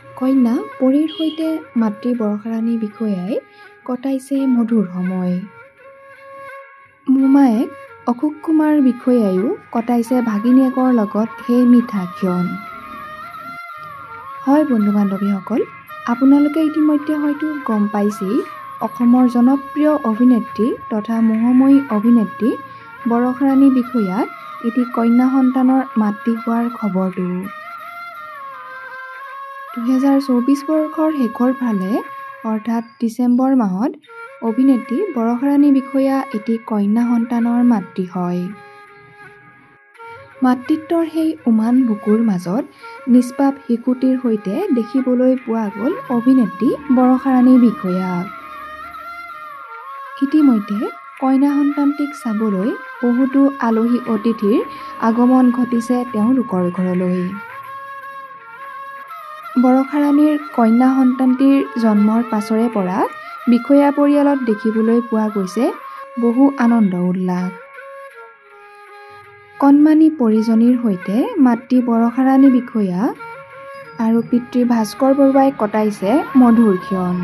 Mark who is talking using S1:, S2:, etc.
S1: কন্যা পৰীৰ সৈতে মাতৃ বৰষাৰাণী বিষয়াই কটাইছে মধুৰ সময়। মোমায়েক অশোক কুমাৰ বিষয়াইও কটাইছে ভাগিনীয়েকৰ লগত সেই মিঠা ক্ষণ। হয় বন্ধু বান্ধৱীসকল, আপোনালোকে ইতিমধ্যে হয়তো গম পাইছেই অসমৰ জনপ্ৰিয় অভিনেত্ৰী তথা মোহময়ী অভিনেত্ৰী বৰষাৰাণী বিষয়া এটি কন্যা সন্তানৰ মাতৃ হোৱাৰ খবৰটো। 2024 বৰ্ষৰ শেষৰ ফালে অৰ্থাৎ ডিচেম্বৰ মাহত অভিনেত্ৰী বৰষাৰাণী বিষয়া এটি কন্যা সন্তানৰ মাতৃ হয়। মাতৃত্বৰ সেই উমান বুকুৰ মাজত নিষ্পাপ শিশুটিৰ সৈতে দেখিবলৈ পোৱা গ'ল অভিনেত্ৰী বৰষাৰাণী বিষয়াক। ইতিমধ্যে কন্যা সন্তানটিক চাবলৈ বহুতো আলহী অতিথিৰ আগমন ঘটিছে তেওঁলোকৰ ঘৰলৈ। বৰষাৰাণীৰ কন্যা সন্তানটিৰ জন্মৰ পাছৰে পৰা বিষয়া পৰিয়ালত দেখিবলৈ পোৱা গৈছে বহু আনন্দ উল্লাস। কণমানি পৰীজনীৰ সৈতে মাতৃ বৰষাৰাণী বিষয়া আৰু পিতৃ ভাস্কৰ বৰুৱাই কটাইছে মধুৰ ক্ষণ।